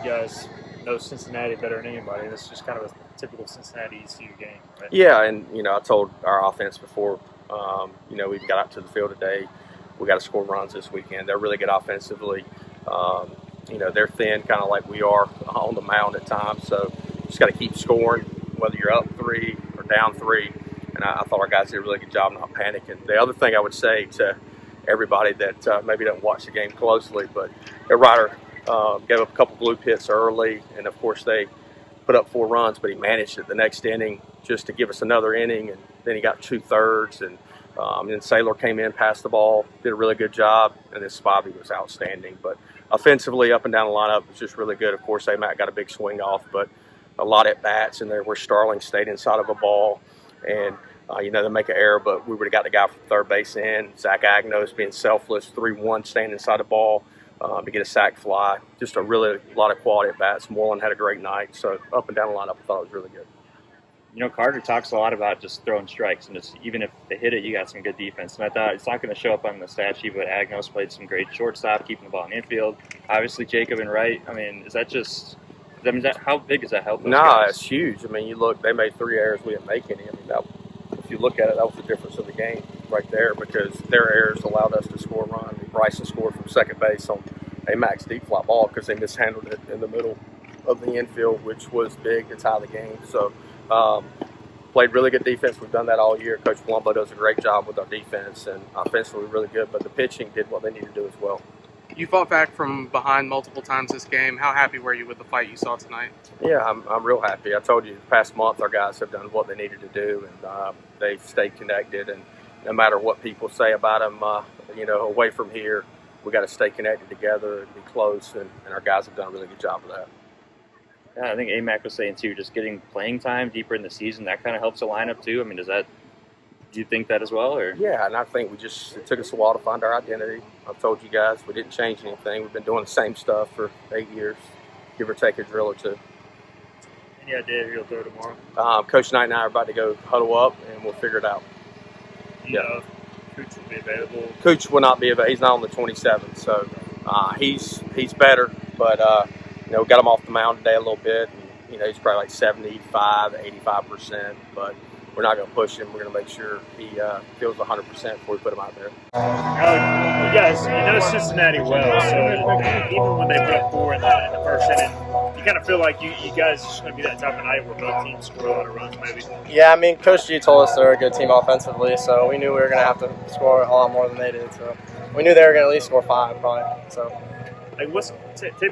guys know Cincinnati better than anybody. This is just kind of a typical Cincinnati ECU game. Right? Yeah, and I told our offense before. We got out to the field today. We got to score runs this weekend. They're really good offensively. They're thin, kind of like we are on the mound at times. So just got to keep scoring, whether you're up 3 or down 3. And I thought our guys did a really good job not panicking. The other thing I would say to everybody that maybe doesn't watch the game closely, but their Ryder gave up a couple blue hits early, and of course they put up 4 runs, but he managed it the next inning just to give us another inning, and then he got 2/3, and then Saylor came in, passed the ball, did a really good job, and then Spivey was outstanding. But offensively, up and down the lineup was just really good. Of course, Mac got a big swing off, but a lot at bats in there where Starling stayed inside of a ball, and they make an error, but we would have got the guy from third base in. Zach Agnos being selfless, 3-1, staying inside the ball to get a sac fly. Just a lot of quality at bats. Moreland had a great night, so up and down the lineup, I thought it was really good. Carter talks a lot about just throwing strikes, and just even if they hit it, you got some good defense. And I thought it's not going to show up on the stat sheet, but Agnos played some great shortstop, keeping the ball in the infield. Obviously, Jacob and Wright. How big is that help? It's huge. You look, they made 3 errors, we didn't make any. If you look at it, that was the difference of the game right there, because their errors allowed us to score a run. Bryson scored from second base on a Mac's deep fly ball because they mishandled it in the middle of the infield, which was big to tie the game. So played really good defense. We've done that all year. Coach Palumbo does a great job with our defense, and offensively really good, but the pitching did what they needed to do as well. You fought back from behind multiple times this game. How happy were you with the fight you saw tonight? Yeah, I'm real happy. I told you the past month our guys have done what they needed to do, and they've stayed connected. And no matter what people say about them, away from here, we got to stay connected together and be close. And our guys have done a really good job of that. Yeah, I think AMAC was saying too, just getting playing time deeper in the season, that kind of helps the lineup too. Do you think that as well? Or? Yeah, and I think it took us a while to find our identity. I've told you guys we didn't change anything. We've been doing the same stuff for 8 years, give or take a drill or two. Any idea who you'll throw tomorrow? Coach Knight and I are about to go huddle up, and we'll figure it out. Do you know if Cooch will be available? Cooch will not be available. He's not on the 27th, so he's better. But, we got him off the mound today a little bit. And, he's probably like 75, 85%, but we're not going to push him. We're going to make sure he feels 100% before we put him out there. You guys, Cincinnati well, so even when they put up 4 in the first inning, you kind of feel like you guys are just going to be that type of night where both teams score a lot of runs, maybe. Yeah, Coach G told us they're a good team offensively, so we knew we were going to have to score a lot more than they did. So we knew they were going to at least score 5, probably. So. Take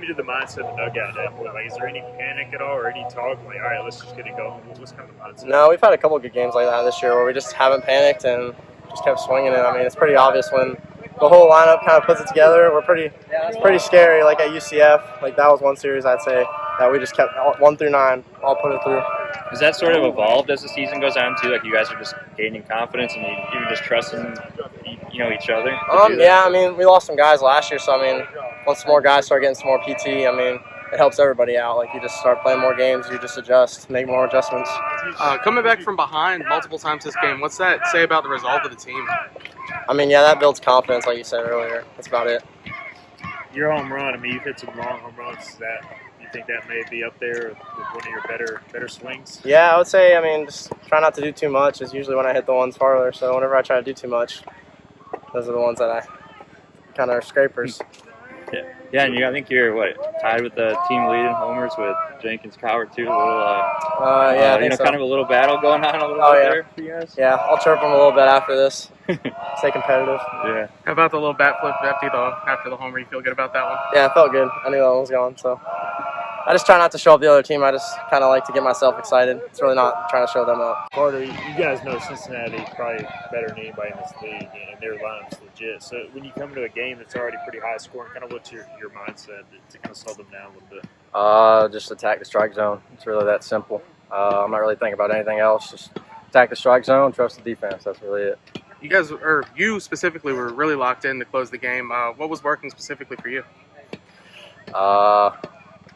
me to the mindset of the dugout at that point. Is there any panic at all or any talk all right, let's just get it going? What's kind of the mindset? No, we've had a couple of good games like that this year where we just haven't panicked and just kept swinging it. It's pretty obvious when the whole lineup kind of puts it together. It's pretty scary. Like at UCF, that was one series I'd say that we just kept 1 through 9, all put it through. Has that sort of evolved as the season goes on too? Like you guys are just gaining confidence and even just trusting, each other? Yeah, we lost some guys last year, so once more guys start getting some more PT, it helps everybody out. You just start playing more games, you just adjust, make more adjustments. Coming back from behind multiple times this game, what's that say about the resolve of the team? That builds confidence, like you said earlier. That's about it. Your home run, you've hit some long home runs. You think that may be up there with one of your better swings? Yeah, I would say, just try not to do too much is usually when I hit the ones farther. So whenever I try to do too much, those are the ones that I kind of are scrapers. Yeah, and I think you're tied with the team lead in homers with Jenkins Coward too. I think so. Kind of a little battle going on a little bit there for you guys. Yeah, I'll chirp him a little bit after this. Stay competitive. Yeah. How about the little bat flip after the homer? You feel good about that one? Yeah, it felt good. I knew that one was going, so I just try not to show up the other team. I just kind of like to get myself excited. It's really not trying to show them up. Carter, you guys know Cincinnati probably better than anybody in this league, and their lineup's legit. So when you come to a game that's already pretty high scoring, kind of what's your mindset to kind of slow them down a little bit? Just attack the strike zone. It's really that simple. I'm not really thinking about anything else. Just attack the strike zone, trust the defense. That's really it. You guys, or you specifically, were really locked in to close the game. What was working specifically for you?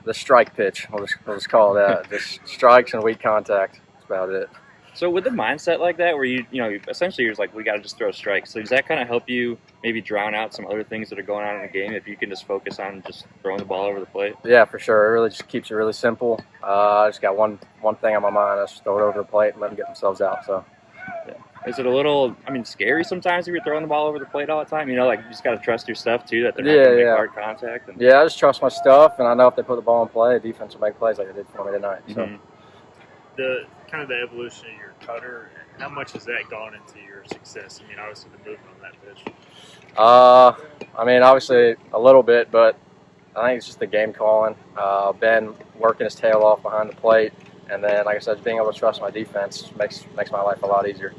The strike pitch. We'll just call it that. Just strikes and weak contact. That's about it. So with the mindset like that, where you know, essentially you're just like, we got to just throw strikes. So does that kind of help you maybe drown out some other things that are going on in the game if you can just focus on just throwing the ball over the plate? Yeah, for sure. It really just keeps it really simple. I just got one thing on my mind. I just throw it over the plate and let them get themselves out. So. Yeah. Is it a little, scary sometimes if you're throwing the ball over the plate all the time? You know, like you just got to trust your stuff too, that they're not going to make hard contact. And... Yeah, I just trust my stuff, and I know if they put the ball in play, the defense will make plays like they did for me tonight. So. The kind of the evolution of your cutter, how much has that gone into your success? I mean, obviously the movement on that pitch. Obviously a little bit, but I think it's just the game calling. Ben working his tail off behind the plate, and then, like I said, just being able to trust my defense makes my life a lot easier.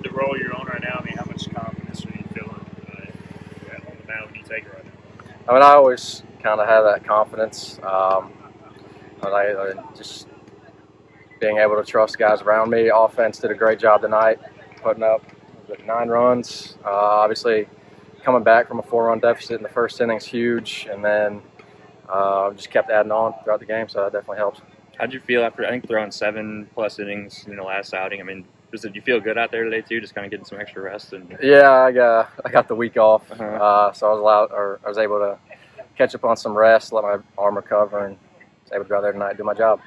The role you're on right now, I mean, how much confidence are you feeling on the mound when you take it right now? I always kind of have that confidence. I just being able to trust guys around me. Offense did a great job tonight, putting up 9 runs. Obviously, coming back from a 4-run deficit in the first inning is huge, and then just kept adding on throughout the game, so that definitely helps. How'd you feel after, I think, throwing 7+ innings in the last outing? I mean, did you feel good out there today too, just kind of getting some extra rest? Yeah, I got the week off, so I was able to catch up on some rest, let my arm recover, and was able to go out there tonight and do my job.